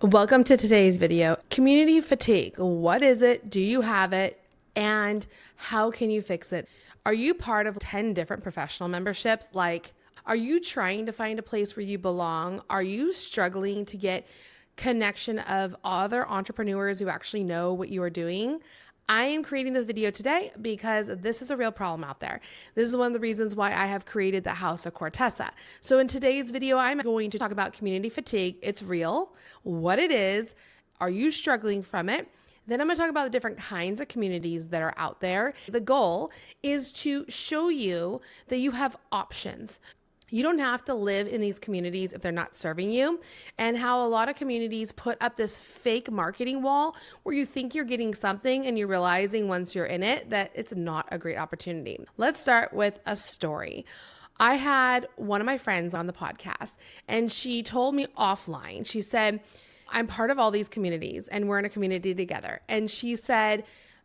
Welcome to today's video. Community fatigue. What is it? Do you have it? And how can you fix it? Are you part of 10 different professional memberships? Are you trying to find a place where you belong? Are you struggling to get connection of other entrepreneurs who actually know what you are doing? I am creating this video today because this is a real problem out there. This is one of the reasons why I have created the House of Cortessa. So in today's video, I'm going to talk about community fatigue. It's real, what it is. Are you struggling from it? Then I'm going to talk about the different kinds of communities that are out there. The goal is to show you that you have options. You don't have to live in these communities if they're not serving you, and how a lot of communities put up this fake marketing wall where you think you're getting something and you're realizing once you're in it that it's not a great opportunity. Let's start with a story. I had one of my friends on the podcast and she told me offline, she said, I'm part of all these communities and we're in a community together. And she said,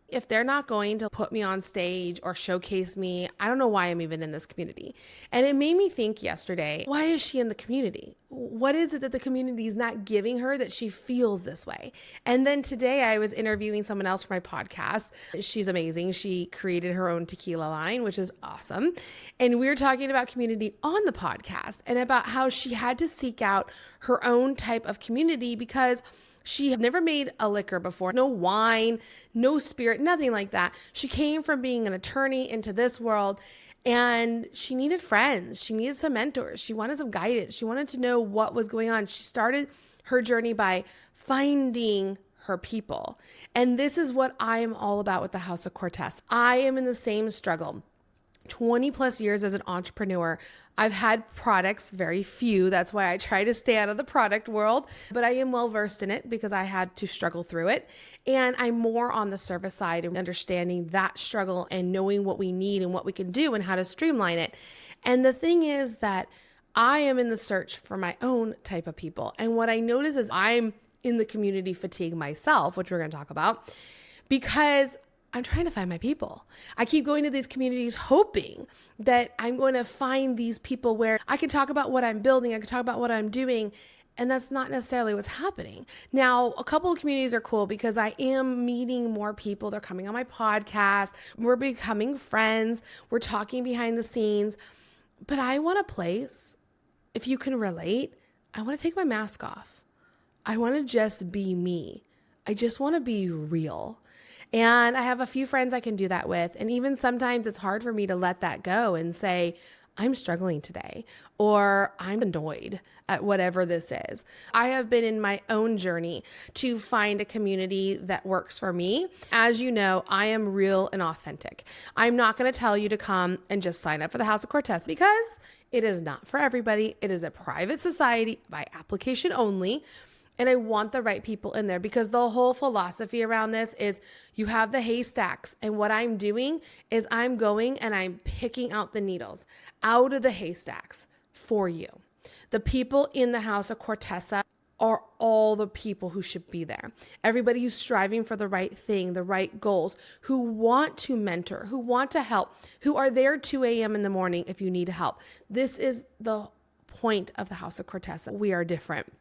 if they're not going to put me on stage or showcase me, I don't know why I'm even in this community. And it made me think yesterday, why is she in the community? What is it that the community is not giving her that she feels this way? And then today I was interviewing someone else for my podcast. She's amazing. She created her own tequila line, which is awesome. And we were talking about community on the podcast and about how she had to seek out her own type of community because she had never made a liquor before, no wine, no spirit, nothing like that. She came from being an attorney into this world and she needed friends. She needed some mentors. She wanted some guidance. She wanted to know what was going on. She started her journey by finding her people. And this is what I am all about with the House of Cortez. I am in the same struggle. 20 plus years as an entrepreneur. I've had products, very few. That's why I try to stay out of the product world, but I am well versed in it because I had to struggle through it. And I'm more on the service side and understanding that struggle and knowing what we need and what we can do and how to streamline it. And the thing is that I am in the search for my own type of people. And what I notice is I'm in the community fatigue myself, which we're going to talk about, because I'm trying to find my people. I keep going to these communities hoping that I'm going to find these people where I can talk about what I'm building, I can talk about what I'm doing, and that's not necessarily what's happening. Now, a couple of communities are cool because I am meeting more people. They're coming on my podcast. We're becoming friends. We're talking behind the scenes. But I want a place, if you can relate, I want to take my mask off. I want to just be me. I just want to be real. And I have a few friends I can do that with. And even sometimes it's hard for me to let that go and say, I'm struggling today, or I'm annoyed at whatever this is. I have been in my own journey to find a community that works for me. As you know, I am real and authentic. I'm not going to tell you to come and just sign up for the House of Cortez because it is not for everybody. It is a private society by application only. And I want the right people in there because the whole philosophy around this is you have the haystacks. And what I'm doing is I'm going and I'm picking out the needles out of the haystacks for you. The people in the House of Cortessa are all the people who should be there. Everybody who's striving for the right thing, the right goals, who want to mentor, who want to help, who are there 2 a.m. in the morning if you need help. This is the point of the House of Cortessa. We are different.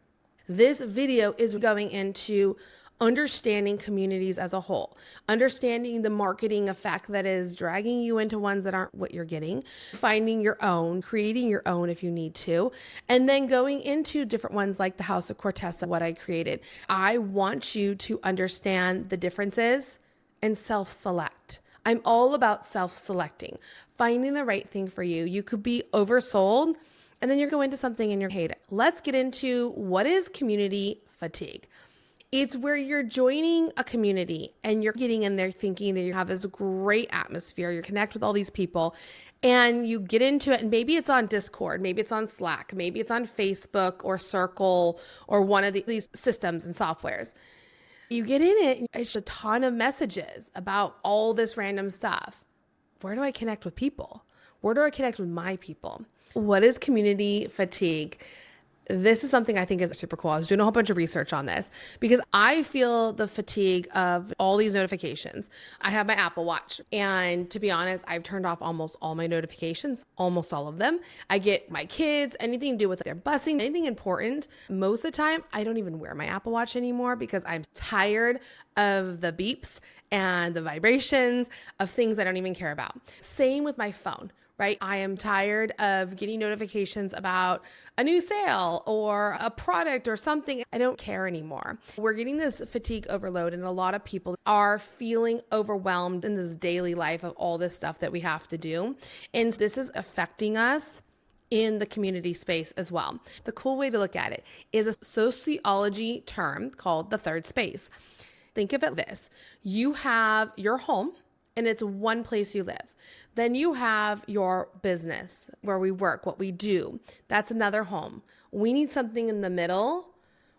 This video is going into understanding communities as a whole, understanding the marketing effect that is dragging you into ones that aren't what you're getting, finding your own, creating your own if you need to, and then going into different ones like the House of Cortessa, what I created. I want you to understand the differences and self-select. I'm all about self-selecting, finding the right thing for you. You could be oversold, and then you're going into something and you're hate it. Let's get into what is community fatigue. It's where you're joining a community and you're getting in there thinking that you have this great atmosphere. You connect with all these people and you get into it. And maybe it's on Discord, maybe it's on Slack, maybe it's on Facebook or Circle or one of these systems and softwares. You get in it, it's a ton of messages about all this random stuff. Where do I connect with people? Where do I connect with my people? What is community fatigue? This is something I think is super cool. I was doing a whole bunch of research on this because I feel the fatigue of all these notifications. I have my Apple Watch, and to be honest, I've turned off almost all my notifications, almost all of them. I get my kids, anything to do with their busing, anything important. Most of the time, I don't even wear my Apple Watch anymore because I'm tired of the beeps and the vibrations of things I don't even care about. Same with my phone. Right? I am tired of getting notifications about a new sale or a product or something. I don't care anymore. We're getting this fatigue overload, and a lot of people are feeling overwhelmed in this daily life of all this stuff that we have to do. And this is affecting us in the community space as well. The cool way to look at it is a sociology term called the third space. Think of it this: you have your home, and it's one place you live. Then you have your business where we work, what we do. That's another home. We need something in the middle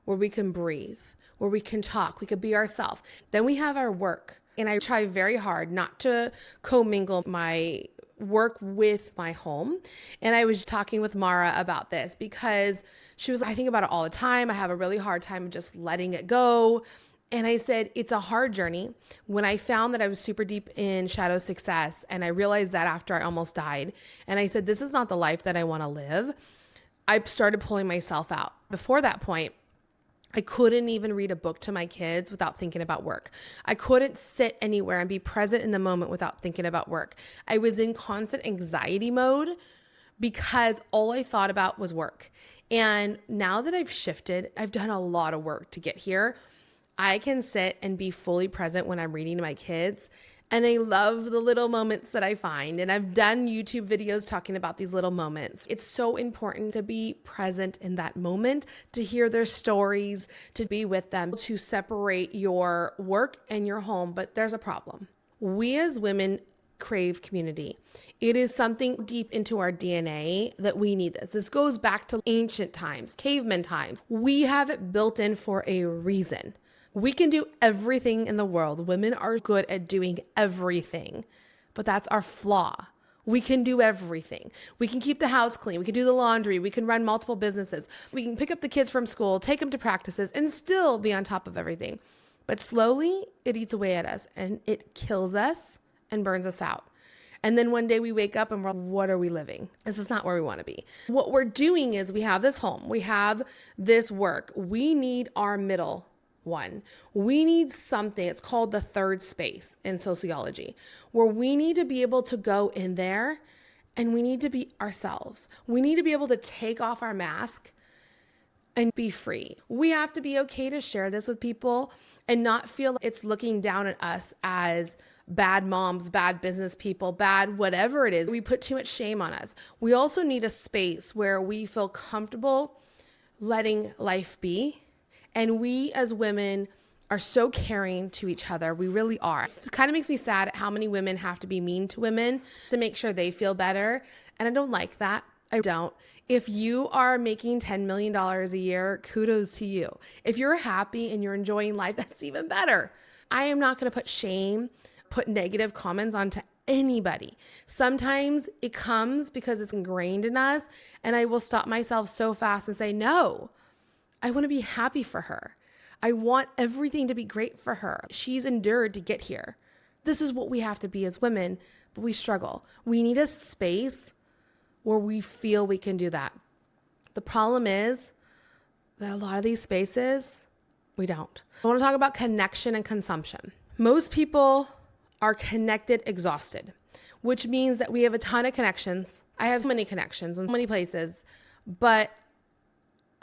where we can breathe, where we can talk, we can be ourselves. Then we have our work. And I try very hard not to commingle my work with my home. And I was talking with Mara about this because she was, I think about it all the time. I have a really hard time just letting it go. And I said, it's a hard journey. When I found that I was super deep in shadow success, and I realized that after I almost died, and I said, this is not the life that I want to live, I started pulling myself out. Before that point, I couldn't even read a book to my kids without thinking about work. I couldn't sit anywhere and be present in the moment without thinking about work. I was in constant anxiety mode because all I thought about was work. And now that I've shifted, I've done a lot of work to get here. I can sit and be fully present when I'm reading to my kids. And I love the little moments that I find. And I've done YouTube videos talking about these little moments. It's so important to be present in that moment, to hear their stories, to be with them, to separate your work and your home. But there's a problem. We as women crave community. It is something deep into our DNA that we need this. This goes back to ancient times, caveman times. We have it built in for a reason. We can do everything in the world. Women are good at doing everything, but that's our flaw. We can do everything. We can keep the house clean. We can do the laundry. We can run multiple businesses. We can pick up the kids from school, take them to practices, and still be on top of everything. But slowly, it eats away at us, and it kills us and burns us out. And then one day we wake up and we're like, what are we living? This is not where we want to be. What we're doing is we have this home. We have this work. We need our middle one. We need something, it's called the third space in sociology, where we need to be able to go in there and we need to be ourselves. We need to be able to take off our mask and be free. We have to be okay to share this with people and not feel like it's looking down at us as bad moms, bad business people, bad whatever it is. We put too much shame on us. We also need a space where we feel comfortable letting life be. And we as women are so caring to each other. We really are. It kind of makes me sad at how many women have to be mean to women to make sure they feel better. And I don't like that. I don't. If you are making $10 million a year, kudos to you. If you're happy and you're enjoying life, that's even better. I am not going to put negative comments onto anybody. Sometimes it comes because it's ingrained in us, and I will stop myself so fast and say, no. I want to be happy for her. I want everything to be great for her. She's endured to get here. This is what we have to be as women, but we struggle. We need a space where we feel we can do that. The problem is that a lot of these spaces, we don't. I want to talk about connection and consumption. Most people are connected, exhausted, which means that we have a ton of connections. I have many connections in so many places, but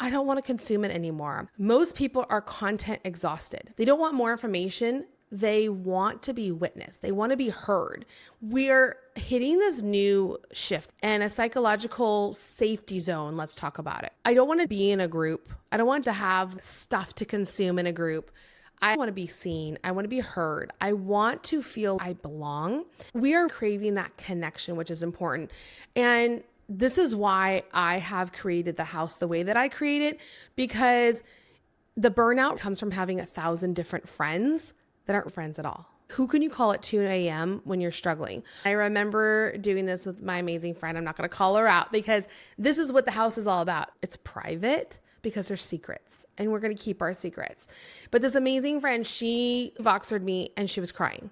I don't want to consume it anymore. Most people are content exhausted. They don't want more information. They want to be witnessed. They want to be heard. We're hitting this new shift and a psychological safety zone. Let's talk about it. I don't want to be in a group. I don't want to have stuff to consume in a group. I want to be seen. I want to be heard. I want to feel I belong. We are craving that connection, which is important. And this is why I have created the house the way that I create it, because the burnout comes from having 1,000 different friends that aren't friends at all. Who can you call at 2 a.m. when you're struggling? I remember doing this with my amazing friend. I'm not going to call her out because this is what the house is all about. It's private because there's secrets and we're going to keep our secrets. But this amazing friend, she Voxered me and she was crying.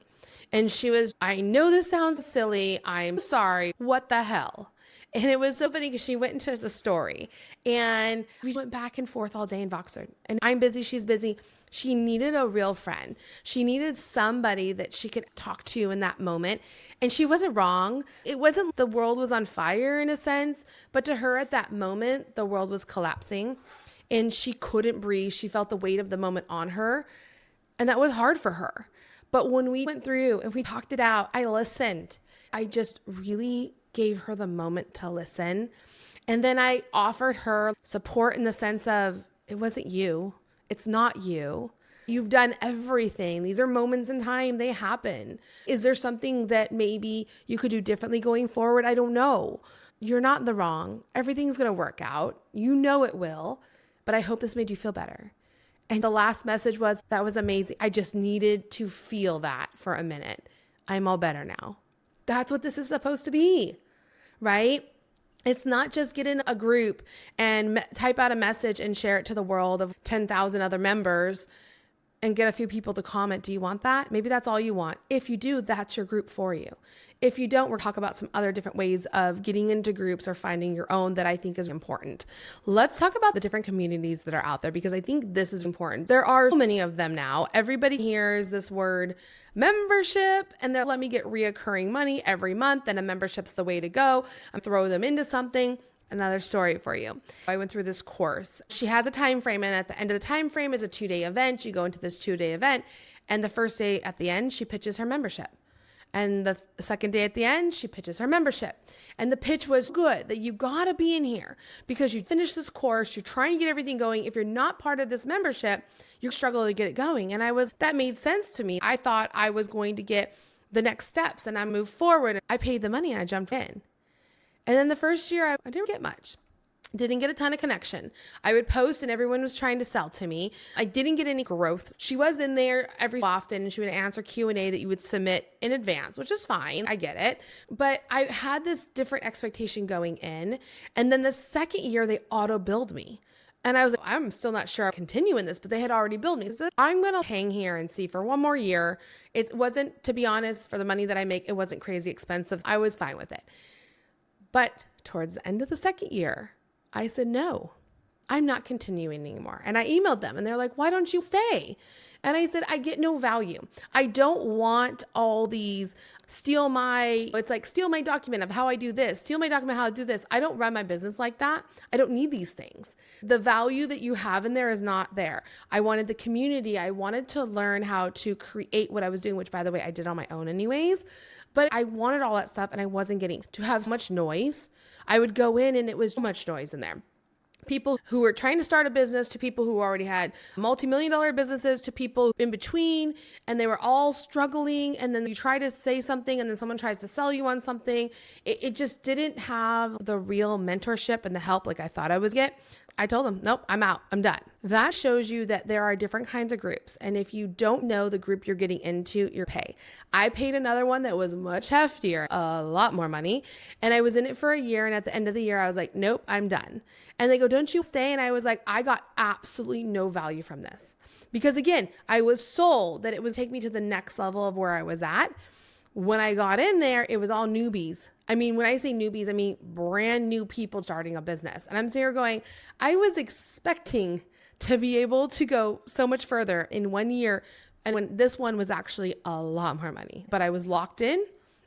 And she was, I know this sounds silly. I'm sorry. What the hell? And it was so funny because she went into the story and we went back and forth all day in Voxered. And I'm busy, she's busy. She needed a real friend. She needed somebody that she could talk to in that moment. And she wasn't wrong. It wasn't the world was on fire in a sense, but to her at that moment, the world was collapsing and she couldn't breathe. She felt the weight of the moment on her. And that was hard for her. But when we went through and we talked it out, I listened. I just really gave her the moment to listen. And then I offered her support in the sense of, it wasn't you. It's not you. You've done everything. These are moments in time. They happen. Is there something that maybe you could do differently going forward? I don't know. You're not in the wrong. Everything's going to work out. You know it will. But I hope this made you feel better. And the last message was, that was amazing. I just needed to feel that for a minute. I'm all better now. That's what this is supposed to be, right? It's not just get in a group and type out a message and share it to the world of 10,000 other members and get a few people to comment. Do you want that? Maybe that's all you want. If you do, that's your group for you. If you don't, we'll talk about some other different ways of getting into groups or finding your own that I think is important. Let's talk about the different communities that are out there because I think this is important. There are so many of them now. Everybody hears this word membership and they're let me get reoccurring money every month and a membership's the way to go. I'm throw them into something. Another story for you. I went through this course. She has a time frame and at the end of the time frame is a 2-day event. You go into this 2-day event and the first day at the end, she pitches her membership. And the second day at the end, she pitches her membership. And the pitch was good, that you gotta be in here because you finish this course, you're trying to get everything going. If you're not part of this membership, you struggle to get it going. And that made sense to me. I thought I was going to get the next steps and I moved forward. I paid the money and I jumped in. And then the first year, I didn't get much. Didn't get a ton of connection. I would post and everyone was trying to sell to me. I didn't get any growth. She was in there every so often and she would answer Q&A that you would submit in advance, which is fine. I get it. But I had this different expectation going in. And then the second year, they auto-billed me. And I was like, I'm still not sure I'll continue in this, but they had already billed me. So I'm going to hang here and see for one more year. It wasn't, to be honest, for the money that I make, it wasn't crazy expensive. I was fine with it. But towards the end of the second year, I said, no, I'm not continuing anymore. And I emailed them and they're like, why don't you stay? And I said, I get no value. I don't want all these steal my document of how I do this, steal my document how I do this. I don't run my business like that. I don't need these things. The value that you have in there is not there. I wanted the community. I wanted to learn how to create what I was doing, which by the way, I did on my own anyways. But I wanted all that stuff and I wasn't getting to have so much noise. I would go in and it was so much noise in there. People who were trying to start a business to people who already had multi-million-dollar businesses to people in between, and they were all struggling. And then you try to say something and then someone tries to sell you on something. It just didn't have the real mentorship and the help like I thought I was get. I told them, nope, I'm out. I'm done. That shows you that there are different kinds of groups. And if you don't know the group you're getting into, your pay. I paid another one that was much heftier, a lot more money. And I was in it for a year. And at the end of the year, I was like, nope, I'm done. And they go, don't you stay? And I was like, I got absolutely no value from this. Because again, I was sold that it would take me to the next level of where I was at. When I got in there, it was all newbies. I mean, when I say newbies, I mean brand new people starting a business. And I'm sitting here going, I was expecting to be able to go so much further in 1 year. And when this one was actually a lot more money, but I was locked in.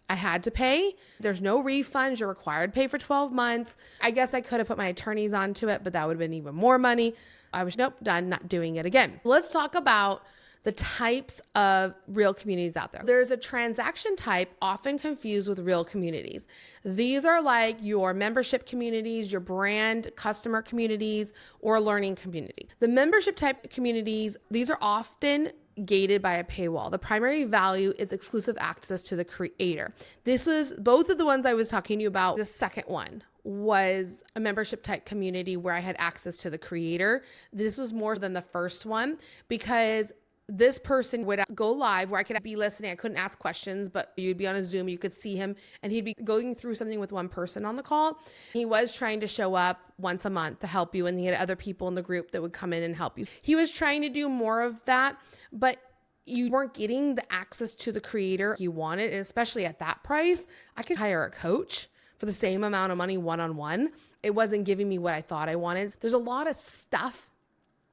I had to pay. There's no refunds. You're required to pay for 12 months. I guess I could have put my attorneys onto it, but that would have been even more money. I was, nope, done, not doing it again. Let's talk about the types of real communities out there. There's a transaction type often confused with real communities. These are like your membership communities, your brand customer communities, or learning community. The membership type communities, these are often gated by a paywall. The primary value is exclusive access to the creator. This is both of the ones I was talking to you about. The second one was a membership type community where I had access to the creator. This was more than the first one because this person would go live where I could be listening. I couldn't ask questions, but you'd be on a Zoom, you could see him, and he'd be going through something with one person on the call. He was trying to show up once a month to help you, and he had other people in the group that would come in and help you. He was trying to do more of that, but you weren't getting the access to the creator you wanted, and especially at that price. I could hire a coach for the same amount of money one-on-one. It wasn't giving me what I thought I wanted. There's a lot of stuff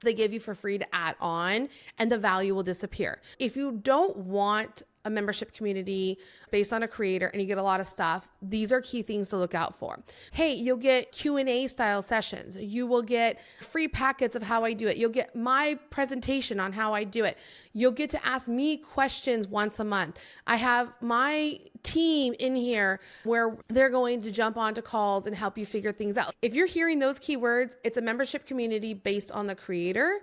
they give you for free to add on, and the value will disappear. If you don't want a membership community based on a creator and you get a lot of stuff, these are key things to look out for. Hey, you'll get Q&A style sessions. You will get free packets of how I do it. You'll get my presentation on how I do it. You'll get to ask me questions once a month. I have my team in here where they're going to jump onto calls and help you figure things out. If you're hearing those keywords, it's a membership community based on the creator,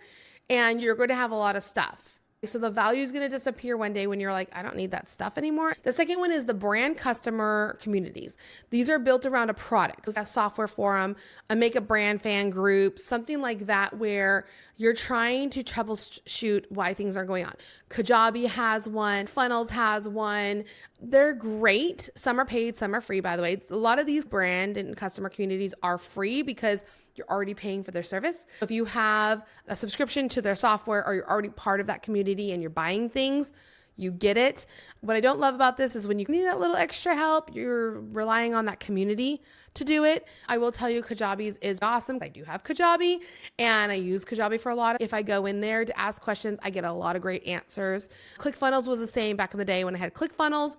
and you're going to have a lot of stuff. So the value is going to disappear one day when you're like, I don't need that stuff anymore. The second one is the brand customer communities. These are built around a product, a software forum, a make a brand fan group, something like that, where you're trying to troubleshoot why things are going on. Kajabi has one, Funnels has one. They're great. Some are paid, some are free, by the way. A lot of these brand and customer communities are free because you're already paying for their service. If you have a subscription to their software, or you're already part of that community and you're buying things, you get it. What I don't love about this is when you need that little extra help, you're relying on that community to do it. I will tell you, Kajabi is awesome. I do have Kajabi, and I use Kajabi for a lot. If I go in there to ask questions, I get a lot of great answers. ClickFunnels was the same back in the day when I had ClickFunnels.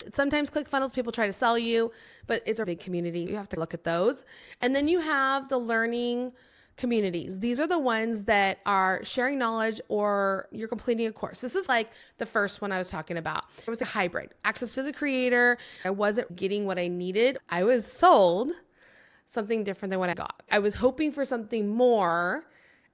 Sometimes ClickFunnels, people try to sell you, but it's a big community. You have to look at those. And then you have the learning communities. These are the ones that are sharing knowledge, or you're completing a course. This is like the first one I was talking about. It was a hybrid. Access to the creator. I wasn't getting what I needed. I was sold something different than what I got. I was hoping for something more,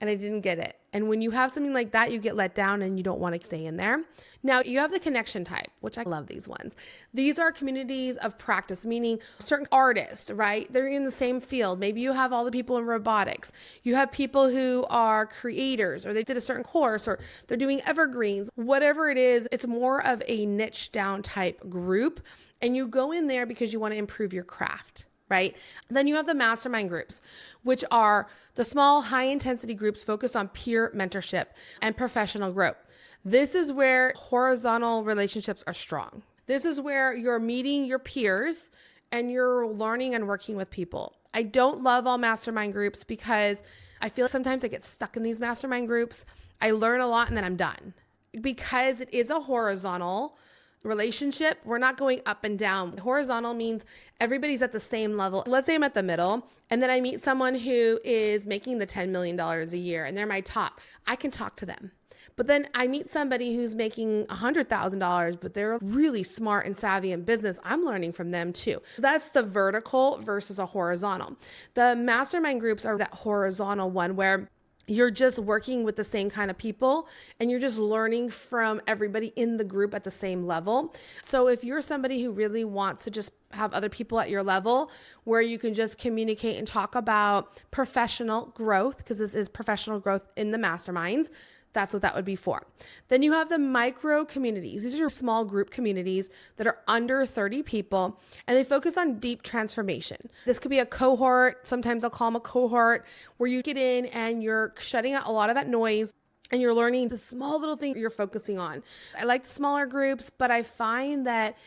and I didn't get it. And when you have something like that, you get let down and you don't want to stay in there. Now you have the connection type, which I love these ones. These are communities of practice, meaning certain artists, right? They're in the same field. Maybe you have all the people in robotics. You have people who are creators, or they did a certain course, or they're doing evergreens. Whatever it is, it's more of a niche down type group. And you go in there because you want to improve your craft. Right? Then you have the mastermind groups, which are the small, high intensity groups focused on peer mentorship and professional growth. This is where horizontal relationships are strong. This is where you're meeting your peers and you're learning and working with people. I don't love all mastermind groups because I feel sometimes I get stuck in these mastermind groups. I learn a lot and then I'm done. Because it is a horizontal relationship, we're not going up and down. Horizontal means everybody's at the same level. Let's say I'm at the middle, and then I meet someone who is making the $10 million a year and they're my top. I can talk to them. But then I meet somebody who's making $100,000, but they're really smart and savvy in business. I'm learning from them too. So that's the vertical versus a horizontal. The mastermind groups are that horizontal one where you're just working with the same kind of people and you're just learning from everybody in the group at the same level. So if you're somebody who really wants to just have other people at your level where you can just communicate and talk about professional growth, because this is professional growth in the masterminds, that's what that would be for. Then you have the micro communities. These are your small group communities that are under 30 people, and they focus on deep transformation. This could be a cohort. Sometimes I'll call them a cohort, where you get in and you're shutting out a lot of that noise and you're learning the small little thing you're focusing on. I like the smaller groups, but I find that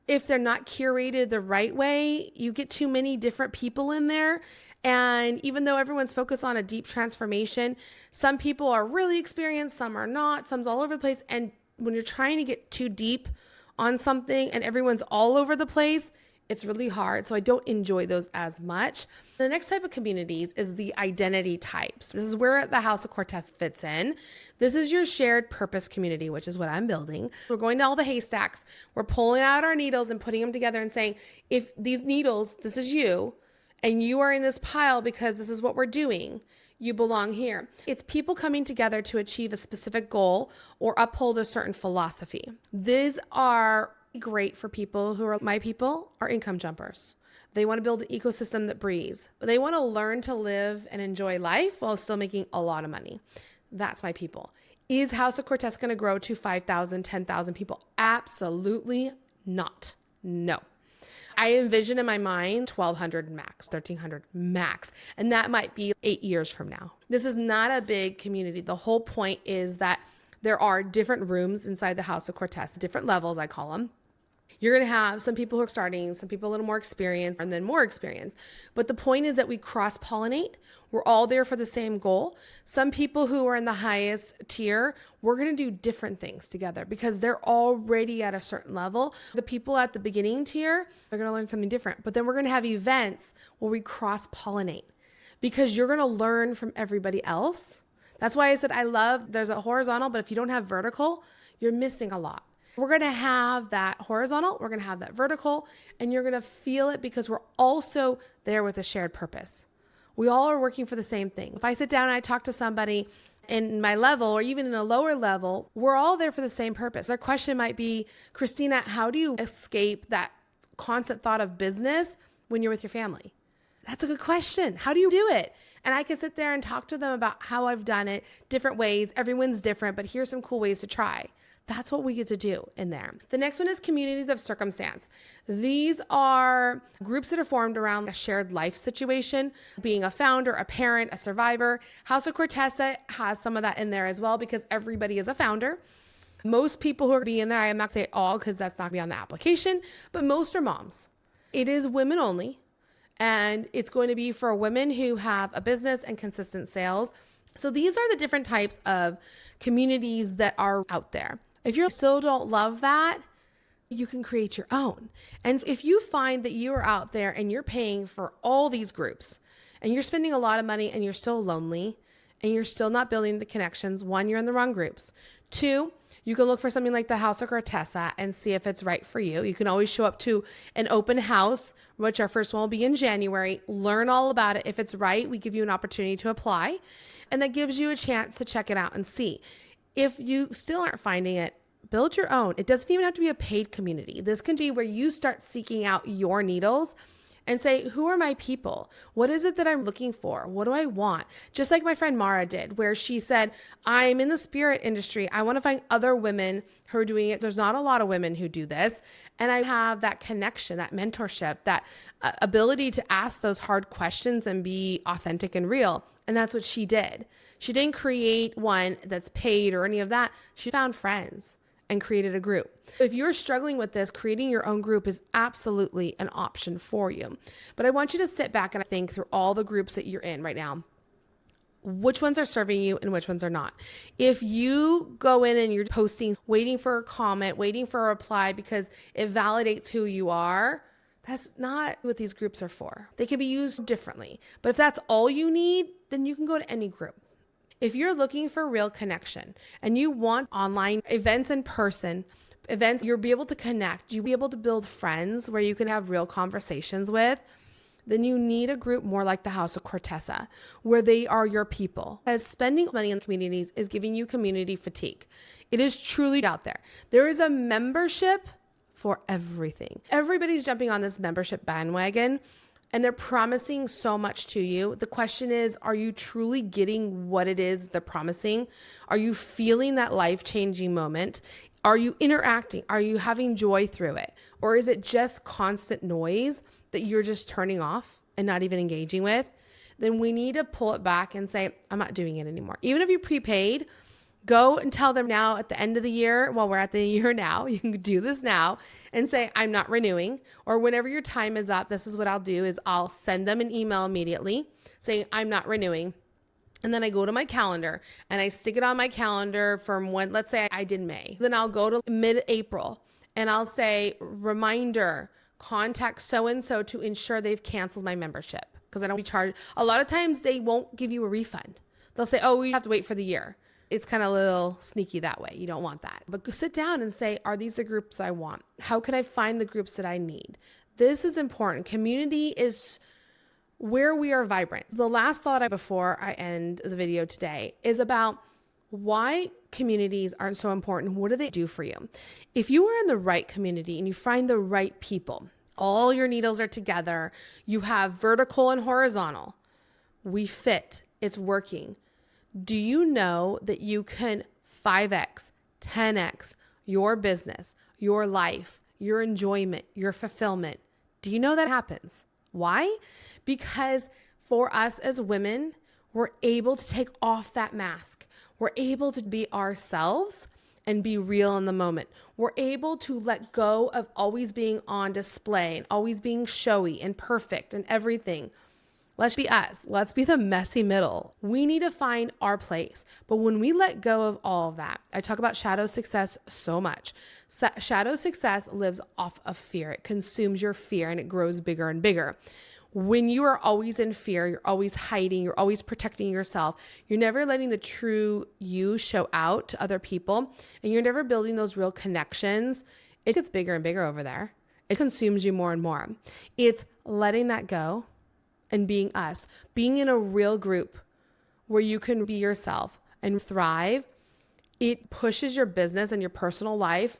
if they're not curated the right way, you get too many different people in there. And even though everyone's focused on a deep transformation, some people are really experienced, some are not, some's all over the place. And when you're trying to get too deep on something and everyone's all over the place, it's really hard. So I don't enjoy those as much. The next type of communities is the identity types. This is where the House of Cortessa fits in. This is your shared purpose community, which is what I'm building. We're going to all the haystacks. We're pulling out our needles and putting them together and saying, if these needles, this is you, and you are in this pile because this is what we're doing, you belong here. It's people coming together to achieve a specific goal or uphold a certain philosophy. These are great for people who are my people, are income jumpers. They want to build an ecosystem that breathes. They want to learn to live and enjoy life while still making a lot of money. That's my people. Is House of Cortessa going to grow to 5,000, 10,000 people? Absolutely not. No. I envision in my mind 1,200 max, 1,300 max, and that might be 8 years from now. This is not a big community. The whole point is that there are different rooms inside the House of Cortessa, different levels, I call them. You're going to have some people who are starting, some people a little more experienced, and then more experience. But the point is that we cross-pollinate. We're all there for the same goal. Some people who are in the highest tier, we're going to do different things together because they're already at a certain level. The people at the beginning tier, they're going to learn something different. But then we're going to have events where we cross-pollinate because you're going to learn from everybody else. That's why I said there's a horizontal, but if you don't have vertical, you're missing a lot. We're going to have that horizontal, we're going to have that vertical, and you're going to feel it because we're also there with a shared purpose. We all are working for the same thing. If I sit down and I talk to somebody in my level or even in a lower level, we're all there for the same purpose. Our question might be, Christina, how do you escape that constant thought of business when you're with your family? That's a good question. How do you do it? And I can sit there and talk to them about how I've done it, different ways. Everyone's different, but here's some cool ways to try. That's what we get to do in there. The next one is communities of circumstance. These are groups that are formed around a shared life situation, being a founder, a parent, a survivor. House of Cortessa has some of that in there as well because everybody is a founder. Most people who are being there, I'm not saying all because that's not going to be on the application, but most are moms. It is women only, and it's going to be for women who have a business and consistent sales. So these are the different types of communities that are out there. If you still don't love that, you can create your own. And if you find that you are out there and you're paying for all these groups and you're spending a lot of money and you're still lonely and you're still not building the connections, one, you're in the wrong groups. Two, you can look for something like the House of Cortessa and see if it's right for you. You can always show up to an open house, which our first one will be in January. Learn all about it. If it's right, we give you an opportunity to apply. And that gives you a chance to check it out and see. If you still aren't finding it, build your own. It doesn't even have to be a paid community. This can be where you start seeking out your needles and say, who are my people? What is it that I'm looking for? What do I want? Just like my friend Mara did, where she said, I'm in the spirit industry. I want to find other women who are doing it. There's not a lot of women who do this. And I have that connection, that mentorship, that ability to ask those hard questions and be authentic and real. And that's what she did. She didn't create one that's paid or any of that. She found friends and created a group. If you're struggling with this, creating your own group is absolutely an option for you. But I want you to sit back and think through all the groups that you're in right now. Which ones are serving you and which ones are not? If you go in and you're posting, waiting for a comment, waiting for a reply because it validates who you are, that's not what these groups are for. They can be used differently. But if that's all you need, then you can go to any group. If you're looking for real connection and you want online events in person, events you'll be able to connect, you'll be able to build friends where you can have real conversations with, then you need a group more like the House of Cortessa, where they are your people. As spending money in communities is giving you community fatigue. It is truly out there. There is a membership for everything. Everybody's jumping on this membership bandwagon. And they're promising so much to you. The question is, are you truly getting what it is they're promising? Are you feeling that life-changing moment? Are you interacting? Are you having joy through it? Or is it just constant noise that you're just turning off and not even engaging with? Then we need to pull it back and say, I'm not doing it anymore. Even if you prepaid, go and tell them now at the end of the year, well, we're at the year now, you can do this now and say, I'm not renewing. Or whenever your time is up, this is what I'll do is I'll send them an email immediately saying, I'm not renewing. And then I go to my calendar and I stick it on my calendar from when, let's say I did May. Then I'll go to mid-April and I'll say, reminder, contact so-and-so to ensure they've canceled my membership because I don't be charged. A lot of times they won't give you a refund. They'll say, oh, we have to wait for the year. It's kind of a little sneaky that way. You don't want that. But go sit down and say, are these the groups I want? How can I find the groups that I need? This is important. Community is where we are vibrant. The last thought before I end the video today is about why communities aren't so important. What do they do for you? If you are in the right community and you find the right people, all your needles are together, you have vertical and horizontal, we fit, it's working. Do you know that you can 5x, 10x your business, your life, your enjoyment, your fulfillment. Do you know that happens? Why? Because for us as women, we're able to take off that mask. We're able to be ourselves and be real in the moment. We're able to let go of always being on display and always being showy and perfect and everything. Let's be us. Let's be the messy middle. We need to find our place. But when we let go of all of that, I talk about shadow success so much. Shadow success lives off of fear. It consumes your fear and it grows bigger and bigger. When you are always in fear, you're always hiding, you're always protecting yourself, you're never letting the true you show out to other people, and you're never building those real connections, it gets bigger and bigger over there. It consumes you more and more. It's letting that go and being us, being in a real group where you can be yourself and thrive. It pushes your business and your personal life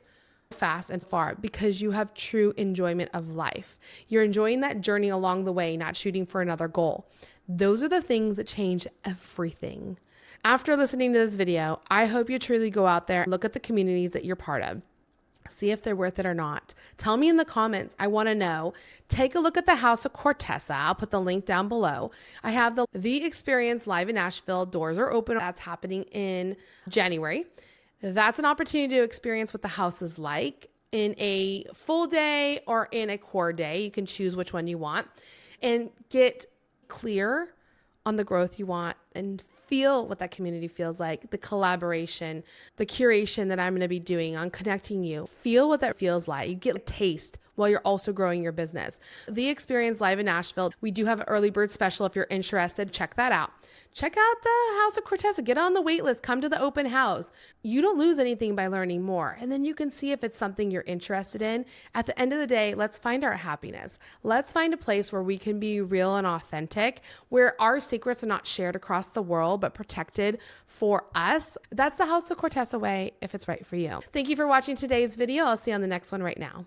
fast and far because you have true enjoyment of life. You're enjoying that journey along the way, not shooting for another goal. Those are the things that change everything. After listening to this video, I hope you truly go out there and look at the communities that you're part of. See if they're worth it or not. Tell me in the comments. I want to know. Take a look at the House of Cortessa. I'll put the link down below. I have the Experience live in Nashville. Doors are open. That's happening in January. That's an opportunity to experience what the house is like in a full day or in a core day. You can choose which one you want and get clear on the growth you want and feel what that community feels like, the collaboration, the curation that I'm going to be doing on connecting you. Feel what that feels like. You get a taste while you're also growing your business. The Experience live in Nashville. We do have an early bird special. If you're interested, check that out. Check out the House of Cortessa. Get on the wait list. Come to the open house. You don't lose anything by learning more. And then you can see if it's something you're interested in. At the end of the day, let's find our happiness. Let's find a place where we can be real and authentic, where our secrets are not shared across the world, but protected for us. That's the House of Cortessa way if it's right for you. Thank you for watching today's video. I'll see you on the next one right now.